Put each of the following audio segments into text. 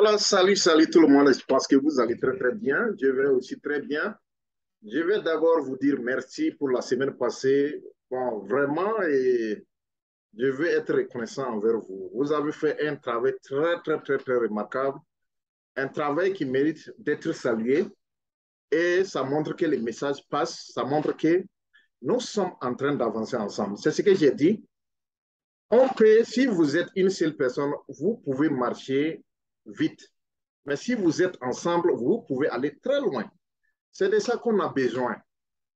Alors, salut tout le monde. Je pense que vous allez très, très bien. Je vais aussi très bien. Je vais d'abord vous dire merci pour la semaine passée. Bon, vraiment, et je veux être reconnaissant envers vous. Vous avez fait un travail très, très, très, très remarquable. Un travail qui mérite d'être salué. Et ça montre que les messages passent. Ça montre que nous sommes en train d'avancer ensemble. C'est ce que j'ai dit. On peut, si vous êtes une seule personne, vous pouvez marcher vite. Mais si vous êtes ensemble, vous pouvez aller très loin. C'est de ça qu'on a besoin.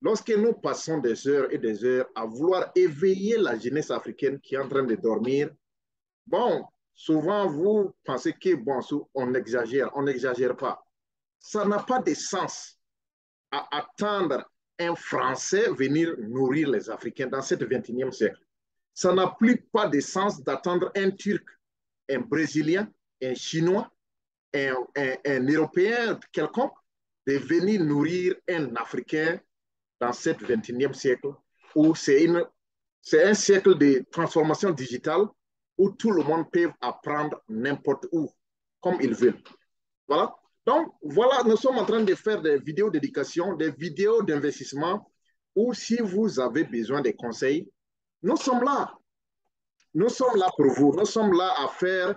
Lorsque nous passons des heures et des heures à vouloir éveiller la jeunesse africaine qui est en train de dormir, bon, souvent vous pensez que, bon, on n'exagère pas. Ça n'a pas de sens à attendre un Français venir nourrir les Africains dans ce 21e siècle. Ça n'a plus pas de sens d'attendre un Turc, un Brésilien, un Chinois, un Européen quelconque de venir nourrir un Africain dans ce 21e siècle où c'est un siècle de transformation digitale où tout le monde peut apprendre n'importe où, comme il veut. Voilà. Donc, voilà, nous sommes en train de faire des vidéos d'éducation, des vidéos d'investissement où si vous avez besoin de conseils, nous sommes là. Nous sommes là pour vous. Nous sommes là à faire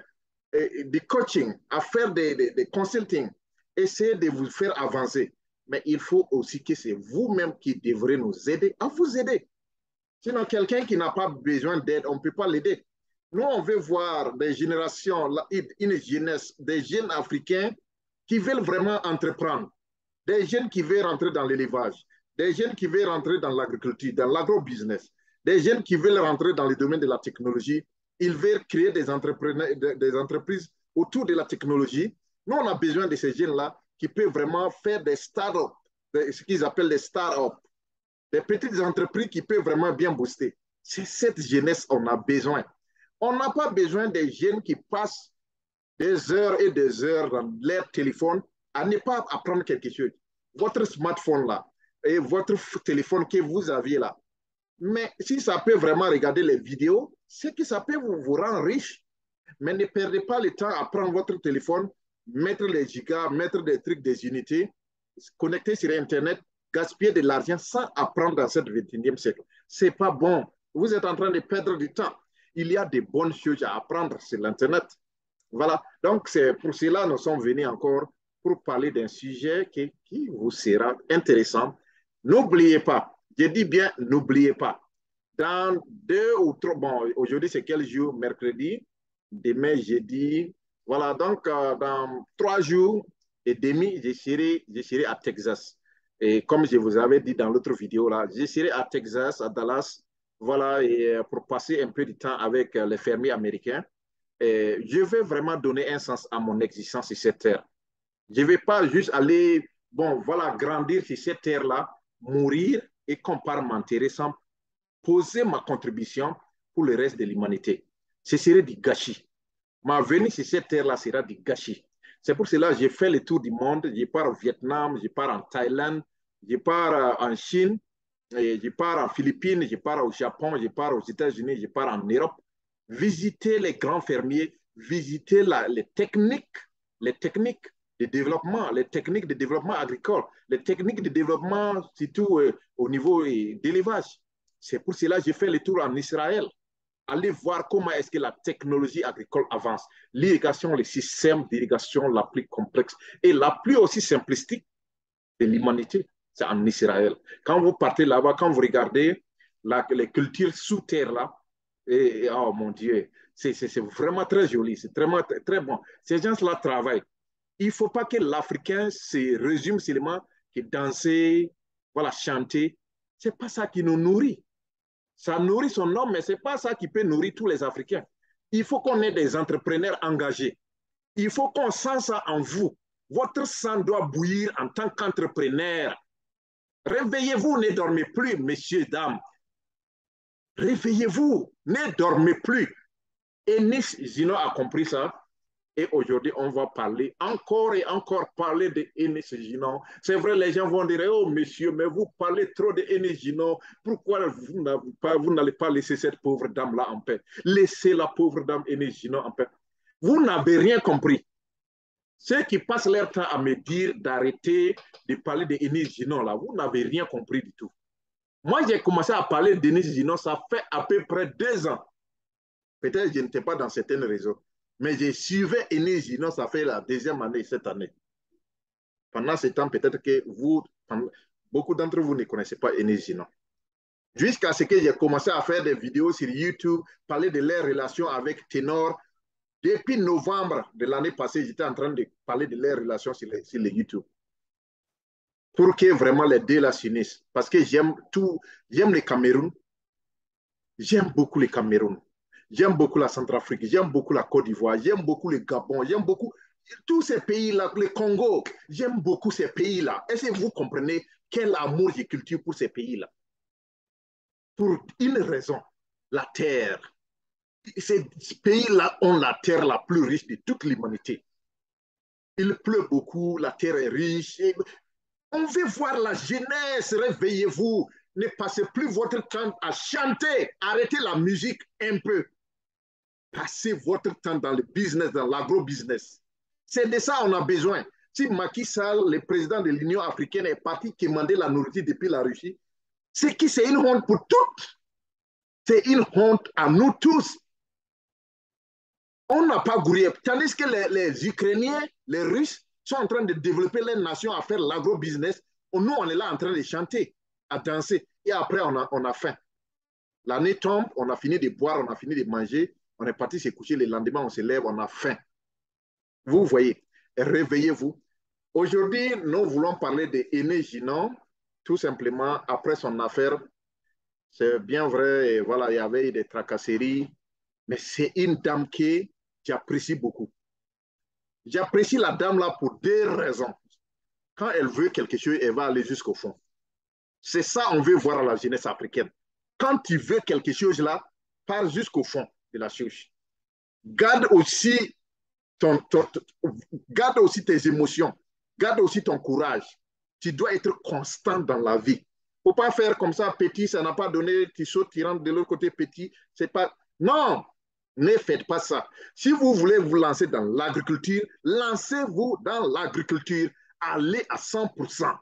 du coaching, à faire des consulting, essayer de vous faire avancer. Mais il faut aussi que c'est vous-même qui devrez nous aider à vous aider. Sinon, quelqu'un qui n'a pas besoin d'aide, on ne peut pas l'aider. Nous, on veut voir des générations, une jeunesse, des jeunes Africains qui veulent vraiment entreprendre, des jeunes qui veulent rentrer dans l'élevage, des jeunes qui veulent rentrer dans l'agriculture, dans l'agro-business, des jeunes qui veulent rentrer dans le domaine de la technologie. Ils veulent créer des entreprises autour de la technologie. Nous, on a besoin de ces jeunes-là qui peuvent vraiment faire des start-up, ce qu'ils appellent des start-up, des petites entreprises qui peuvent vraiment bien booster. C'est cette jeunesse qu'on a besoin. On n'a pas besoin des jeunes qui passent des heures et des heures dans leur téléphone à ne pas apprendre quelque chose. Votre smartphone là et votre téléphone que vous aviez là. Mais si ça peut vraiment regarder les vidéos, c'est que ça peut vous rendre riche. Mais ne perdez pas le temps à prendre votre téléphone, mettre les gigas, mettre des trucs, des unités, connecter sur Internet, gaspiller de l'argent sans apprendre dans ce 21e siècle. Ce n'est pas bon. Vous êtes en train de perdre du temps. Il y a des bonnes choses à apprendre sur l'Internet. Voilà. Donc, c'est pour cela que nous sommes venus encore pour parler d'un sujet qui vous sera intéressant. N'oubliez pas, je dis bien, n'oubliez pas. Dans 2 ou 3, bon, aujourd'hui c'est quel jour? Mercredi, demain jeudi. Voilà, donc dans 3 jours et demi, je serai à Texas. Et comme je vous avais dit dans l'autre vidéo là, je serai à Texas, à Dallas, voilà, et pour passer un peu de temps avec les fermiers américains. Et je vais vraiment donner un sens à mon existence sur cette terre. Je ne vais pas juste aller, bon, voilà, grandir sur cette terre-là, mourir et qu'on part m'enterrer sans poser ma contribution pour le reste de l'humanité. Ce serait du gâchis. Ma venue sur cette terre-là sera du gâchis. C'est pour cela que j'ai fait le tour du monde. Je pars au Vietnam, je pars en Thaïlande, je pars en Chine, je pars en Philippines, je pars au Japon, je pars aux États-Unis, je pars en Europe. Visiter les grands fermiers, visiter les techniques les techniques de développement agricole, les techniques de développement surtout au niveau d'élevage. C'est pour cela que j'ai fait le tour en Israël. Aller voir comment est-ce que la technologie agricole avance. L'irrigation, le système d'irrigation la plus complexe et la plus aussi simplistique de l'humanité, c'est en Israël. Quand vous partez là-bas, quand vous regardez les cultures sous terre là, et oh mon Dieu, c'est vraiment très joli, c'est très, très bon. Ces gens-là travaillent. Il ne faut pas que l'Africain se résume seulement que danser, voilà, chanter. Ce n'est pas ça qui nous nourrit. Ça nourrit son homme, mais ce n'est pas ça qui peut nourrir tous les Africains. Il faut qu'on ait des entrepreneurs engagés. Il faut qu'on sente ça en vous. Votre sang doit bouillir en tant qu'entrepreneur. Réveillez-vous, ne dormez plus, messieurs, dames. Réveillez-vous, ne dormez plus. Et Nice Gino a compris ça. Et aujourd'hui, on va parler encore et encore parler de Enes Gino. C'est vrai, les gens vont dire, oh monsieur, mais vous parlez trop de Enes Gino. Pourquoi vous n'allez pas laisser cette pauvre dame-là en paix? Laissez la pauvre dame Enes Gino en paix. Vous n'avez rien compris. Ceux qui passent leur temps à me dire d'arrêter de parler de Enis Ginon, là, vous n'avez rien compris du tout. Moi, j'ai commencé à parler d'Enis Ginon, ça fait à peu près 2 ans. Peut-être que je n'étais pas dans certaines réseaux, mais j'ai suivi Enis Ginon, ça fait la 2e année cette année. Pendant ce temps, peut-être que vous, beaucoup d'entre vous ne connaissez pas Enis Ginon. Jusqu'à ce que j'ai commencé à faire des vidéos sur YouTube, parler de leurs relations avec Ténor. Depuis novembre de l'année passée, j'étais en train de parler de leurs relations sur les YouTube. Pour que vraiment les deux là s'unissent. Parce que j'aime tout, j'aime le Cameroun, j'aime beaucoup le Cameroun, j'aime beaucoup la Centrafrique, j'aime beaucoup la Côte d'Ivoire, j'aime beaucoup le Gabon, j'aime beaucoup tous ces pays-là, le Congo, j'aime beaucoup ces pays-là. Est-ce que vous comprenez quel amour je cultive pour ces pays-là? Pour une raison, la terre. Ces pays-là ont la terre la plus riche de toute l'humanité. Il pleut beaucoup, la terre est riche. On veut voir la jeunesse, réveillez-vous. Ne passez plus votre temps à chanter. Arrêtez la musique un peu. Passez votre temps dans le business, dans l'agro-business. C'est de ça qu'on a besoin. Si Macky Sall, le président de l'Union africaine, est parti commander la nourriture depuis la Russie, c'est une honte pour toutes. C'est une honte à nous tous. On n'a pas gouré. Tandis que les Ukrainiens, les Russes, sont en train de développer les nations à faire l'agro-business. Nous, on est là en train de chanter, à danser. Et après, on a faim. L'année tombe, on a fini de boire, on a fini de manger. On est parti se coucher. Le lendemain, on se lève, on a faim. Vous voyez, réveillez-vous. Aujourd'hui, nous voulons parler d'Aîné Ginon, tout simplement après son affaire. C'est bien vrai, et voilà, il y avait des tracasseries, mais c'est une dame que j'apprécie beaucoup. J'apprécie la dame là pour 2 raisons. Quand elle veut quelque chose, elle va aller jusqu'au fond. C'est ça qu'on veut voir à la jeunesse africaine. Quand tu veux quelque chose là, pars jusqu'au fond de la chose. Garde aussi, garde aussi tes émotions. Garde aussi ton courage. Tu dois être constant dans la vie. Il ne faut pas faire comme ça, petit, ça n'a pas donné, tu sautes, tu rentres de l'autre côté, petit. C'est pas... Non, ne faites pas ça. Si vous voulez vous lancer dans l'agriculture, lancez-vous dans l'agriculture. Allez à 100%.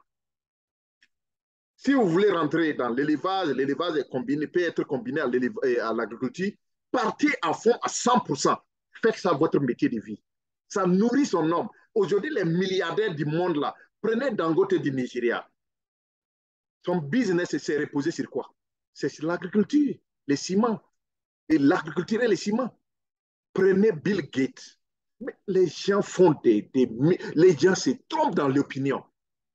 Si vous voulez rentrer dans l'élevage est combiné, peut être combiné à l'agriculture, partez à fond à 100%. Faites ça votre métier de vie. Ça nourrit son homme. Aujourd'hui, les milliardaires du monde, là, prenez Dangote du Nigeria. Son business s'est reposé sur quoi? C'est sur l'agriculture, les ciments. Et l'agriculture et les ciments. Prenez Bill Gates. Mais les gens font les gens se trompent dans l'opinion.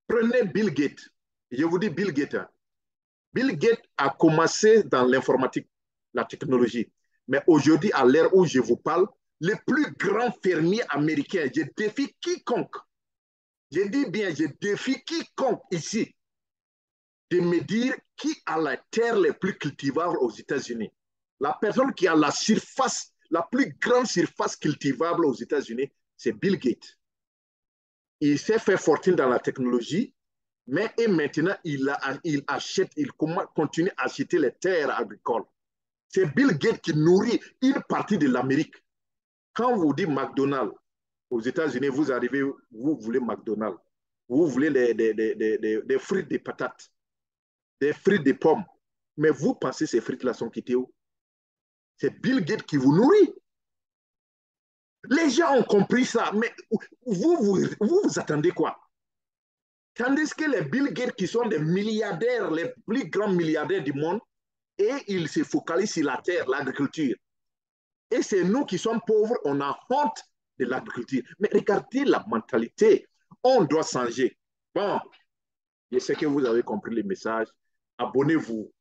Prenez Bill Gates. Je vous dis Bill Gates. Hein. Bill Gates a commencé dans l'informatique, la technologie. Mais aujourd'hui, à l'ère où je vous parle, les plus grands fermiers américains, je défie quiconque, je dis bien, je défie quiconque ici de me dire qui a la terre les plus cultivable aux États-Unis. La personne qui a la surface, la plus grande surface cultivable aux États-Unis, c'est Bill Gates. Il s'est fait fortune dans la technologie, mais et maintenant, il achète, il continue à acheter les terres agricoles. C'est Bill Gates qui nourrit une partie de l'Amérique. Quand vous dites McDonald's, aux États-Unis, vous arrivez, vous voulez McDonald's. Vous voulez des frites, des patates, des frites, des pommes. Mais vous pensez que ces frites-là sont quittées où? C'est Bill Gates qui vous nourrit. Les gens ont compris ça, mais vous attendez quoi? Tandis que les Bill Gates, qui sont des milliardaires, les plus grands milliardaires du monde, et ils se focalisent sur la terre, l'agriculture. Et c'est nous qui sommes pauvres, on a honte de l'agriculture. Mais regardez la mentalité. On doit changer. Bon, je sais que vous avez compris le message. Abonnez-vous.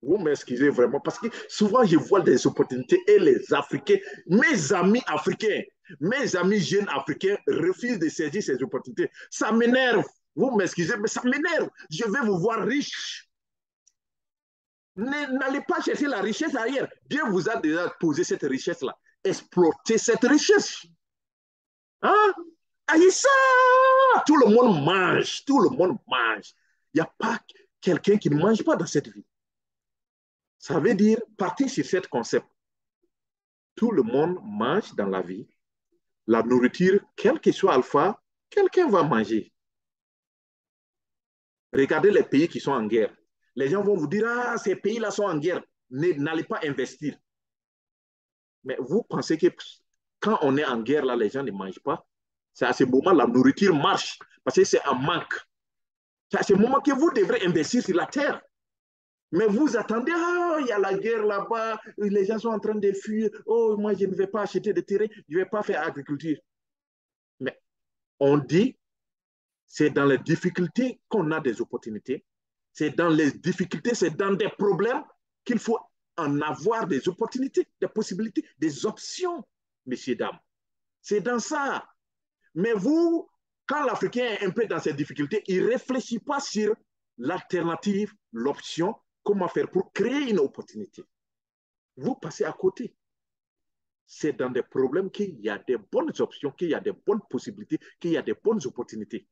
Vous m'excusez vraiment parce que souvent je vois des opportunités et les Africains, mes amis africains, mes amis jeunes africains refusent de saisir ces opportunités. Ça m'énerve. Vous m'excusez, mais ça m'énerve. Je vais vous voir riche. N'allez pas chercher la richesse ailleurs. Dieu vous a déjà posé cette richesse-là. Exploitez cette richesse. Hein? Aïe ça! Tout le monde mange. Tout le monde mange. Il n'y a pas quelqu'un qui ne mange pas dans cette vie. Ça veut dire, partez sur ce concept. Tout le monde mange dans la vie. la nourriture, quel que soit Alpha, quelqu'un va manger. Regardez les pays qui sont en guerre. Les gens vont vous dire, ah, ces pays-là sont en guerre. N'allez pas investir. Mais vous pensez que quand on est en guerre, là, les gens ne mangent pas. C'est à ce moment la nourriture marche parce que c'est un manque. C'est à ce moment que vous devrez investir sur la terre. Mais vous attendez, ah, il y a la guerre là-bas, les gens sont en train de fuir, oh, moi je ne vais pas acheter de terrain, je ne vais pas faire agriculture. Mais on dit, c'est dans les difficultés qu'on a des opportunités. C'est dans les difficultés, c'est dans des problèmes qu'il faut en avoir des opportunités, des possibilités, des options, messieurs, dames. C'est dans ça. Mais vous, quand l'Africain est un peu dans ces difficultés, il ne réfléchit pas sur l'alternative, l'option, comment faire pour créer une opportunité. Vous passez à côté. C'est dans des problèmes qu'il y a des bonnes options, qu'il y a des bonnes possibilités, qu'il y a des bonnes opportunités.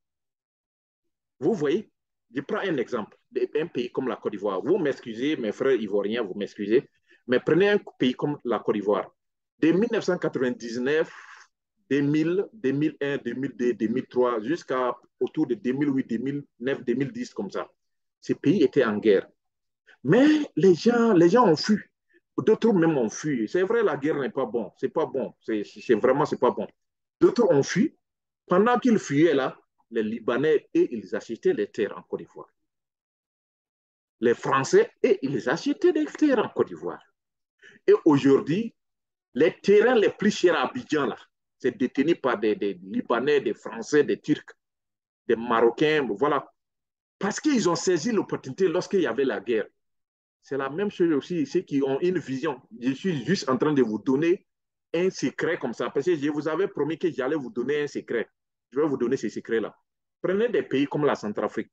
Vous voyez, je prends un exemple, un pays comme la Côte d'Ivoire. Vous m'excusez, mes frères ivoiriens, vous m'excusez, mais prenez un pays comme la Côte d'Ivoire. De 1999, 2000, 2001, 2002, 2003, jusqu'à autour de 2008, 2009, 2010, comme ça. Ce pays était en guerre. Mais les gens ont fui. D'autres même ont fui. C'est vrai, la guerre n'est pas bon. C'est pas bon. C'est pas bon. D'autres ont fui. Pendant qu'ils fuyaient là, les Libanais, et ils achetaient les terres en Côte d'Ivoire. Les Français, et ils achetaient des terres en Côte d'Ivoire. Et aujourd'hui, les terrains les plus chers à Abidjan, là, c'est détenu par des Libanais, des Français, des Turcs, des Marocains, voilà. Parce qu'ils ont saisi l'opportunité lorsqu'il y avait la guerre. C'est la même chose aussi, ceux qui ont une vision. Je suis juste en train de vous donner un secret comme ça, parce que je vous avais promis que j'allais vous donner un secret. Je vais vous donner ces secrets-là. Prenez des pays comme la Centrafrique.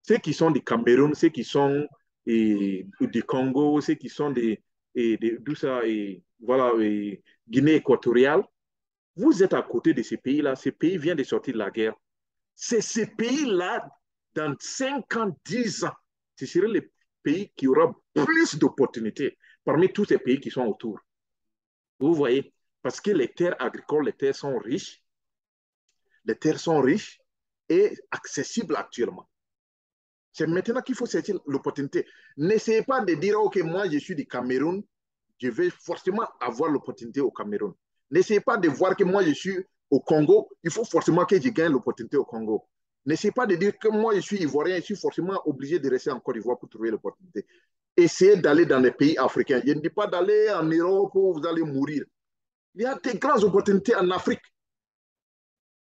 Ceux qui sont du Cameroun, ceux qui sont du Congo, ceux qui sont d'où ça, voilà, Guinée équatoriale, vous êtes à côté de ces pays-là. Ces pays viennent de sortir de la guerre. C'est ces pays-là, dans 5 ans, 10 ans, ce seraient les pays qui auront plus d'opportunités parmi tous ces pays qui sont autour. Vous voyez, parce que les terres agricoles, les terres sont riches, et accessibles actuellement. C'est maintenant qu'il faut saisir l'opportunité. N'essayez pas de dire, OK, moi je suis du Cameroun, je vais forcément avoir l'opportunité au Cameroun. N'essayez pas de voir que moi je suis au Congo, il faut forcément que je gagne l'opportunité au Congo. N'essayez pas de dire que moi je suis ivoirien, je suis forcément obligé de rester en Côte d'Ivoire pour trouver l'opportunité. Essayez d'aller dans les pays africains. Je ne dis pas d'aller en Europe où vous allez mourir. Il y a des grandes opportunités en Afrique.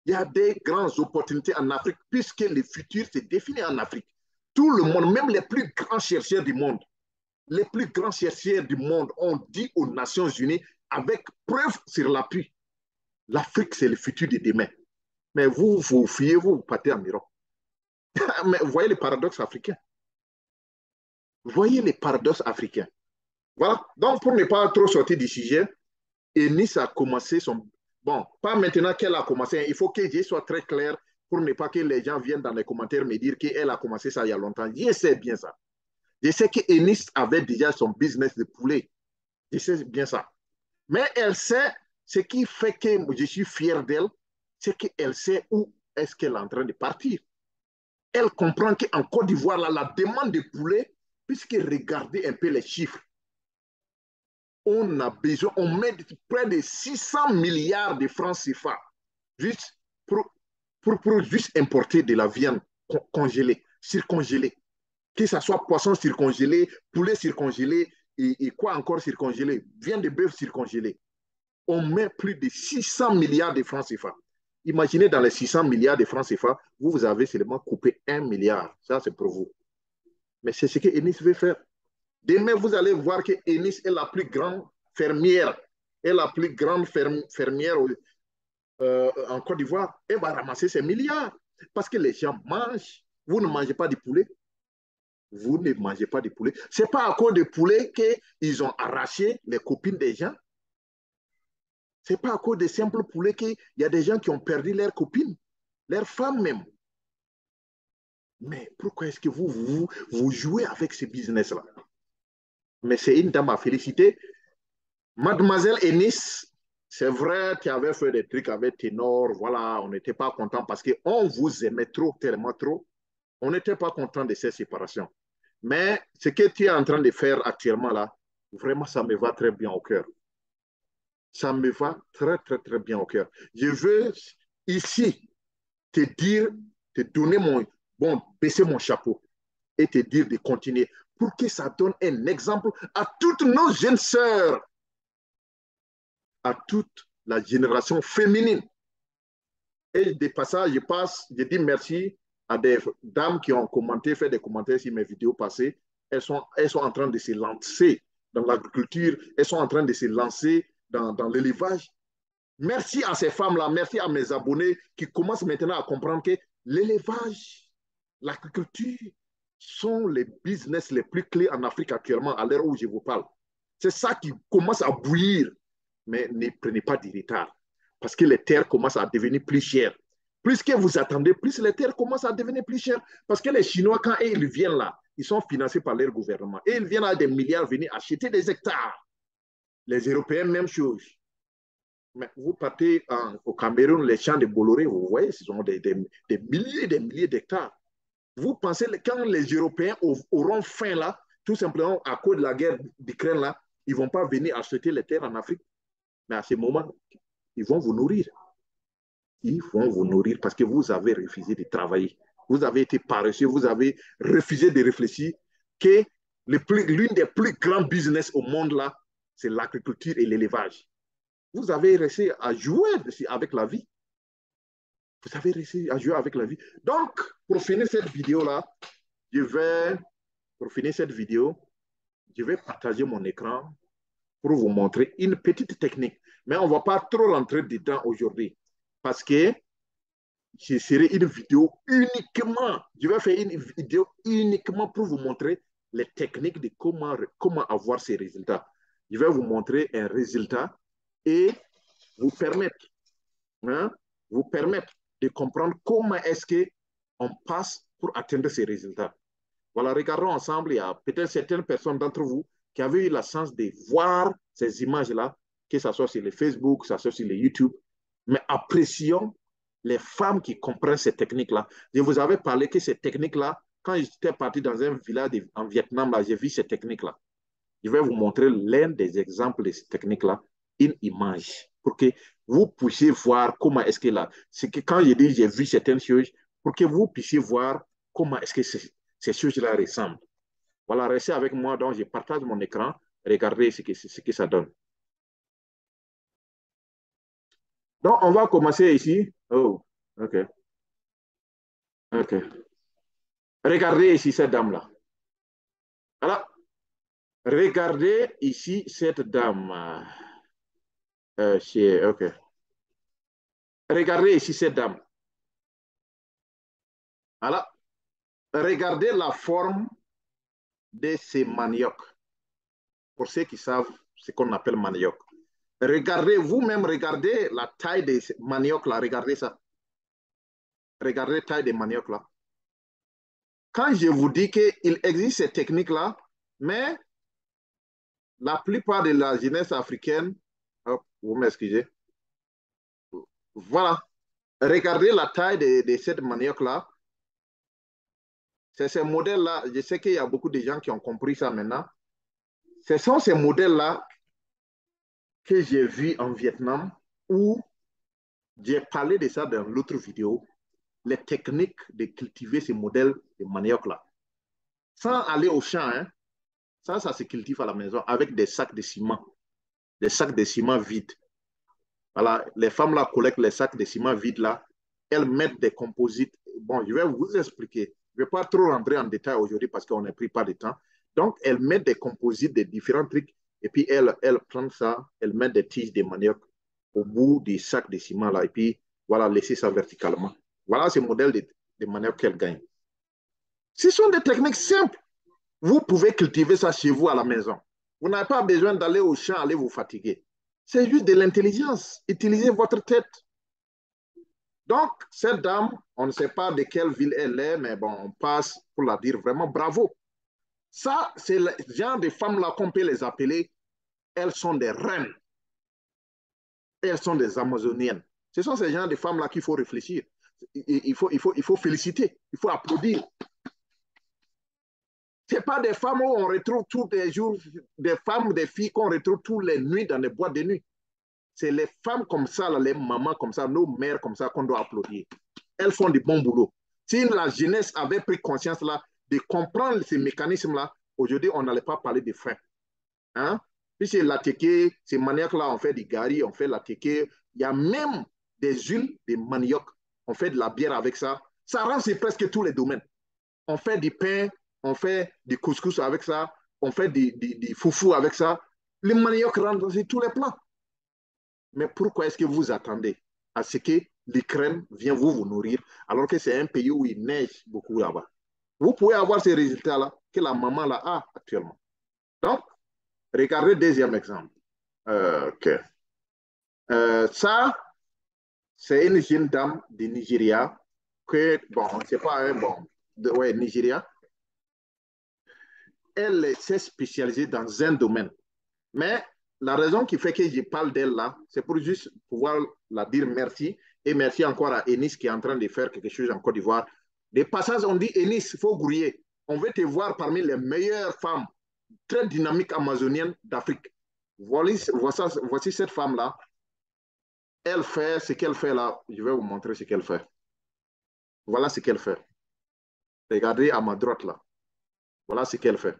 Il y a des grandes opportunités en Afrique puisque le futur se définit en Afrique. Tout le monde, même les plus grands chercheurs du monde, ont dit aux Nations Unies avec preuve sur l'appui, l'Afrique, c'est le futur de demain. Mais vous, vous fuyez, vous partez en Europe. Mais voyez les paradoxes africains. Voyez les paradoxes africains. Voilà. Donc, pour ne pas trop sortir du sujet, Eunice a commencé son... Bon, pas maintenant qu'elle a commencé. Il faut que je sois très clair pour ne pas que les gens viennent dans les commentaires me dire qu'elle a commencé ça il y a longtemps. Je sais bien ça. Je sais que Eunice avait déjà son business de poulet. Je sais bien ça. Mais elle sait ce qui fait que je suis fier d'elle, c'est qu'elle sait où est-ce qu'elle est en train de partir. Elle comprend qu'en Côte d'Ivoire, la demande de poulet, puisque regardez un peu les chiffres, on a besoin, on met près de 600 milliards de francs CFA juste pour juste importer de la viande congelée, surcongelée. Que ce soit poisson surcongelé, poulet surcongelé et quoi encore surcongelé, viande de bœuf surcongelée. On met plus de 600 milliards de francs CFA. Imaginez dans les 600 milliards de francs CFA, vous avez seulement coupé 1 milliard. Ça, c'est pour vous. Mais c'est ce que Eunice veut faire. Demain, vous allez voir que Eunice est la plus grande fermière, est la plus grande fermière en Côte d'Ivoire. Elle va ramasser ces milliards parce que les gens mangent. Vous ne mangez pas du poulet. Vous ne mangez pas de poulet. Ce n'est pas à cause de poulet qu'ils ont arraché les copines des gens. Ce n'est pas à cause de simples poulets qu'il y a des gens qui ont perdu leurs copines, leurs femmes même. Mais pourquoi est-ce que vous jouez avec ce business-là? Mais c'est une dame à féliciter. Mademoiselle Eunice, c'est vrai, tu avais fait des trucs avec Ténor, voilà, on n'était pas content parce qu'on vous aimait trop, tellement trop. On n'était pas content de ces séparations. Mais ce que tu es en train de faire actuellement là, vraiment, ça me va très bien au cœur. Ça me va très, très, très bien au cœur. Je veux ici te dire, te donner mon, bon, baisser mon chapeau et te dire de continuer pour que ça donne un exemple à toutes nos jeunes sœurs, à toute la génération féminine. Et de passage, je dis merci à des dames qui ont commenté, fait des commentaires sur mes vidéos passées. Elles sont en train de se lancer dans l'agriculture, elles sont en train de se lancer dans l'élevage. Merci à ces femmes-là, merci à mes abonnés qui commencent maintenant à comprendre que l'élevage, l'agriculture sont les business les plus clés en Afrique actuellement, à l'heure où je vous parle. C'est ça qui commence à bouillir. Mais ne prenez pas du retard parce que les terres commencent à devenir plus chères. Plus que vous attendez, plus les terres commencent à devenir plus chères. Parce que les Chinois, quand ils viennent là, ils sont financés par leur gouvernement. Et ils viennent à des milliards venir acheter des hectares. Les Européens, même chose. Mais vous partez au Cameroun, les champs de Bolloré, vous voyez, ce sont des milliers et des milliers d'hectares. Vous pensez, quand les Européens auront faim là, tout simplement à cause de la guerre d'Ukraine là, ils ne vont pas venir acheter les terres en Afrique. Mais à ce moment, ils vont vous nourrir. Ils vont vous nourrir parce que vous avez refusé de travailler. Vous avez été paresseux, vous avez refusé de réfléchir que l'une des plus grands business au monde là, c'est l'agriculture et l'élevage. Vous avez réussi à jouer avec la vie. Vous avez réussi à jouer avec la vie. Donc, pour finir cette vidéo-là, pour finir cette vidéo, je vais partager mon écran pour vous montrer une petite technique. Mais on ne va pas trop rentrer dedans aujourd'hui parce que ce serait une vidéo uniquement, je vais faire une vidéo uniquement pour vous montrer les techniques de comment avoir ces résultats. Je vais vous montrer un résultat et vous permettre, hein, vous permettre de comprendre comment est-ce qu'on passe pour atteindre ces résultats. Voilà, regardons ensemble. Il y a peut-être certaines personnes d'entre vous qui avaient eu la chance de voir ces images-là, que ce soit sur les Facebook, que ce soit sur les YouTube. Mais apprécions les femmes qui comprennent ces techniques-là. Je vous avais parlé que ces techniques-là, quand j'étais parti dans un village en Vietnam, là, j'ai vu ces techniques-là. Je vais vous montrer l'un des exemples de ces techniques-là, une image, pour que vous puissiez voir comment est-ce que là, c'est que quand je dis j'ai vu certaines choses, pour que vous puissiez voir comment est-ce que ces choses-là ressemblent. Voilà, restez avec moi, donc je partage mon écran, regardez ce que ça donne. Donc, on va commencer ici. Oh, ok, ok. Regardez ici cette dame-là. Voilà, regardez ici cette dame. Ok. Regardez ici cette dame. Voilà, regardez la forme de ces maniocs. Pour ceux qui savent ce qu'on appelle manioc. Regardez, vous-même, regardez la taille des maniocs là. Regardez ça. Regardez la taille des maniocs là. Quand je vous dis qu'il existe ces techniques-là, mais la plupart de la jeunesse africaine, hop, vous m'excusez, voilà, regardez la taille de cette manioc-là. C'est ces modèles-là, je sais qu'il y a beaucoup de gens qui ont compris ça maintenant. Ce sont ces modèles-là que j'ai vus en Vietnam où j'ai parlé de ça dans l'autre vidéo, les techniques de cultiver ces modèles de manioc-là. Sans aller au champ, hein, ça se cultive à la maison avec des sacs de ciment vides. Voilà, les femmes là collectent les sacs de ciment vides là, elles mettent des composites. Bon, je vais vous expliquer. Je ne vais pas trop rentrer en détail aujourd'hui parce qu'on n'a pris pas de temps. Donc, elles mettent des composites de différents trucs et puis elles prennent ça, elles mettent des tiges de manioc au bout du sac de ciment là et puis voilà, laisser ça verticalement. Voilà ce modèle de manioc qu'elles gagnent. Ce sont des techniques simples. Vous pouvez cultiver ça chez vous à la maison. Vous n'avez pas besoin d'aller au champ, aller vous fatiguer. C'est juste de l'intelligence. Utilisez votre tête. Donc, cette dame, on ne sait pas de quelle ville elle est, mais bon, on passe pour la dire vraiment bravo. Ça, c'est le genre de femmes-là qu'on peut les appeler. Elles sont des reines. Elles sont des Amazoniennes. Ce sont ces gens de femmes-là qu'il faut réfléchir. Il faut féliciter, il faut applaudir. Ce pas des femmes où on retrouve tous les jours, des femmes, des filles qu'on retrouve tous les nuits dans les boîtes de nuit. C'est les femmes comme ça, là, les mamans comme ça, nos mères comme ça qu'on doit applaudir. Elles font du bon boulot. Si la jeunesse avait pris conscience là, de comprendre ces mécanismes-là, aujourd'hui, on n'allait pas parler de faim. Hein? Puis c'est la teke, ces maniaques-là, on fait du gari, on fait la teke. Il y a même des huiles de manioc. On fait de la bière avec ça. Ça rend c'est presque tous les domaines. On fait du pain, on fait du couscous avec ça, on fait du foufou avec ça. Le manioc rentre dans tous les plats. Mais pourquoi est-ce que vous attendez à ce que l'Ukraine vienne vous nourrir alors que c'est un pays où il neige beaucoup là-bas? Vous pouvez avoir ces résultats-là que la maman là a actuellement. Donc, regardez le deuxième exemple. Okay. Ça, c'est une jeune dame du Nigeria que, bon, c'est pas un bon, ouais, Nigeria. Elle s'est spécialisée dans un domaine. Mais la raison qui fait que je parle d'elle là, c'est pour juste pouvoir la dire merci. Et merci encore à Enis qui est en train de faire quelque chose en Côte d'Ivoire. Des passages, on dit Enis, il faut grouiller. On veut te voir parmi les meilleures femmes très dynamiques amazoniennes d'Afrique. Voici cette femme-là. Elle fait ce qu'elle fait là. Je vais vous montrer ce qu'elle fait. Voilà ce qu'elle fait. Regardez à ma droite là. Voilà ce qu'elle fait.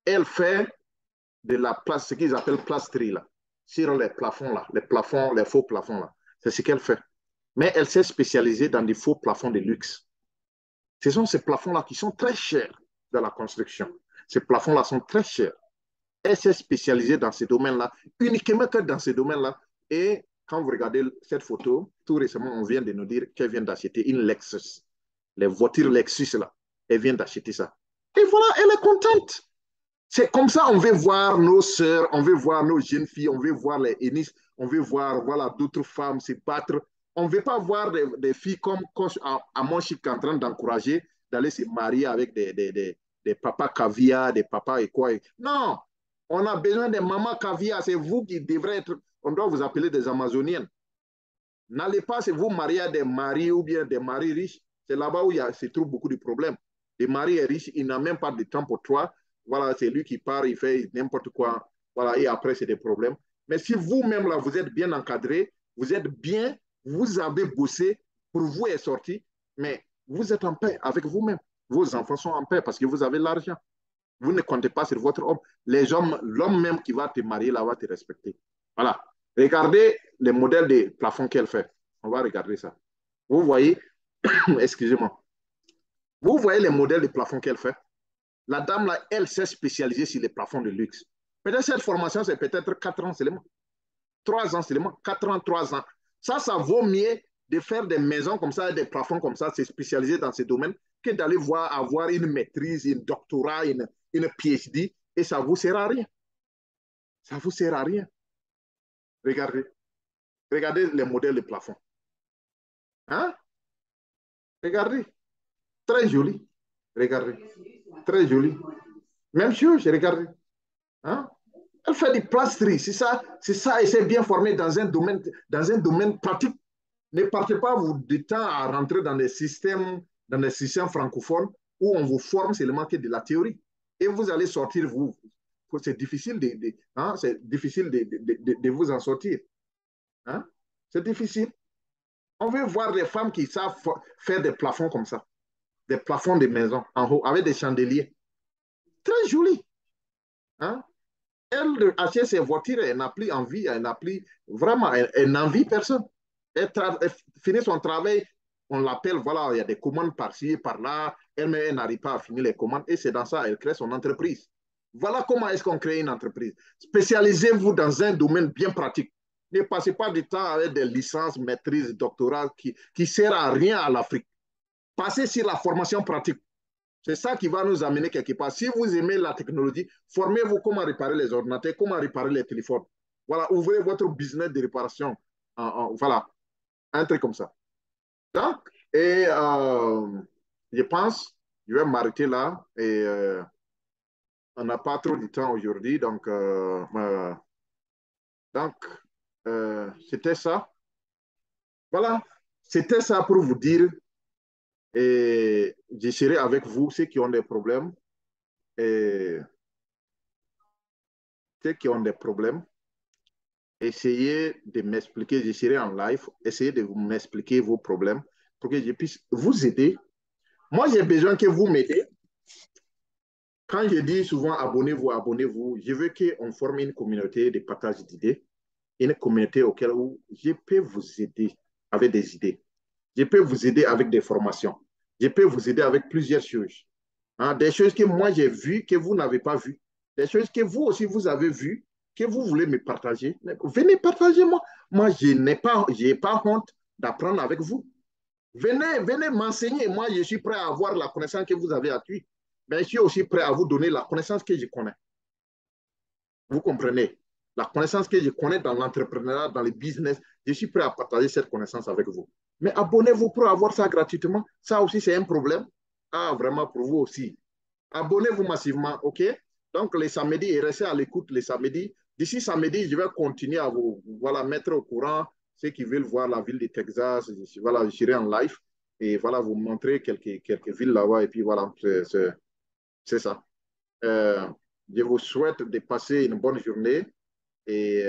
Elle fait de la place, ce qu'ils appellent plastrie là, sur les plafonds là, les plafonds, les faux plafonds là. C'est ce qu'elle fait. Mais elle s'est spécialisée dans des faux plafonds de luxe. Ce sont ces plafonds-là qui sont très chers dans la construction. Ces plafonds-là sont très chers. Elle s'est spécialisée dans ces domaines-là, uniquement que dans ces domaines-là. Et quand vous regardez cette photo, tout récemment, on vient de nous dire qu'elle vient d'acheter une Lexus. Les voitures Lexus, là, elle vient d'acheter ça. Et voilà, elle est contente. C'est comme ça, on veut voir nos sœurs, on veut voir nos jeunes filles, on veut voir les Ennis, on veut voir voilà, d'autres femmes se battre. On ne veut pas voir des filles comme à mon chic en train d'encourager d'aller se marier avec des papas caviar, des papas et quoi. Non, on a besoin des mamans caviar. C'est vous qui devrez être, on doit vous appeler des Amazoniennes. N'allez pas se vous marier à des maris ou bien des maris riches. C'est là-bas où se trouve beaucoup de problèmes. Les maris riches, il n'a même pas de temps pour toi. Voilà, c'est lui qui part, il fait n'importe quoi. Voilà, et après, c'est des problèmes. Mais si vous-même, là, vous êtes bien encadré, vous êtes bien, vous avez bossé, pour vous est sorti, mais vous êtes en paix avec vous-même. Vos enfants sont en paix parce que vous avez l'argent. Vous ne comptez pas sur votre homme. L'homme même qui va te marier là va te respecter. Voilà. Regardez les modèles de plafond qu'elle fait. On va regarder ça. Vous voyez, excusez-moi. Vous voyez les modèles de plafond qu'elle fait. La dame là, elle s'est spécialisée sur les plafonds de luxe. Peut-être cette formation, c'est peut-être 4 ans seulement. 3 ans seulement. 4 ans, 3 ans. Ça vaut mieux de faire des maisons comme ça, des plafonds comme ça, c'est spécialisé dans ces domaines, que d'aller avoir une maîtrise, un doctorat, une PhD, et ça ne vous sert à rien. Ça ne vous sert à rien. Regardez. Regardez les modèles de plafond. Hein? Regardez. Très joli. Regardez. Très joli. Même chose, regardez. Hein? Elle fait des plastries, c'est ça, et c'est bien formé dans un domaine pratique. Ne partez pas vous du temps à rentrer dans des systèmes francophones où on vous forme seulement que de la théorie. Et vous allez sortir, vous. C'est difficile hein, c'est difficile de vous en sortir. Hein? C'est difficile. On veut voir des femmes qui savent faire des plafonds comme ça, des plafonds de maison en haut, avec des chandeliers. Très joli. Hein? Elle achète ses voitures, elle n'a plus envie, elle n'a plus vraiment, elle n'envie personne. Elle finit son travail, on l'appelle, voilà, il y a des commandes par-ci, par-là, elle n'arrive pas à finir les commandes et c'est dans ça, elle crée son entreprise. Voilà comment est-ce qu'on crée une entreprise. Spécialisez-vous dans un domaine bien pratique. Ne passez pas du temps avec des licences, maîtrises, doctorats qui ne servent à rien à l'Afrique. Passez sur la formation pratique. C'est ça qui va nous amener quelque part. Si vous aimez la technologie, formez-vous comment réparer les ordinateurs, comment réparer les téléphones. Voilà, ouvrez votre business de réparation. Voilà, un truc comme ça. Donc, et je pense, je vais m'arrêter là. Et on n'a pas trop de temps aujourd'hui. Donc C'était ça. Voilà, c'était ça pour vous dire. Et je serai avec vous, ceux qui ont des problèmes. Et ceux qui ont des problèmes, essayez de m'expliquer. Je serai en live. Essayez de m'expliquer vos problèmes pour que je puisse vous aider. Moi, j'ai besoin que vous m'aidez. Quand je dis souvent abonnez-vous, je veux qu'on forme une communauté de partage d'idées, une communauté auquel où je peux vous aider avec des idées. Je peux vous aider avec des formations. Je peux vous aider avec plusieurs choses. Hein, des choses que moi j'ai vues, que vous n'avez pas vues. Des choses que vous aussi vous avez vues, que vous voulez me partager. Venez partager moi. Moi, je n'ai pas honte d'apprendre avec vous. Venez m'enseigner. Moi, je suis prêt à avoir la connaissance que vous avez acquise. Mais je suis aussi prêt à vous donner la connaissance que je connais. Vous comprenez? La connaissance que je connais dans l'entrepreneuriat, dans le business, je suis prêt à partager cette connaissance avec vous. Mais abonnez-vous pour avoir ça gratuitement. Ça aussi, c'est un problème. Ah, vraiment, pour vous aussi. Abonnez-vous massivement, OK? Donc, les samedis, et restez à l'écoute les samedis. D'ici samedi, je vais continuer à vous voilà, mettre au courant ceux qui veulent voir la ville de Texas. Voilà, je serai en live et voilà, vous montrer quelques villes là-bas. Et puis voilà, c'est ça. Euh, je vous souhaite de passer une bonne journée et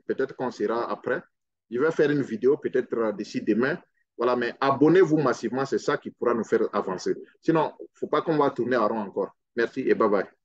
peut-être qu'on sera après. Je vais faire une vidéo peut-être d'ici demain. Voilà, mais abonnez-vous massivement, c'est ça qui pourra nous faire avancer. Sinon, il ne faut pas qu'on va tourner à rond encore. Merci et bye bye.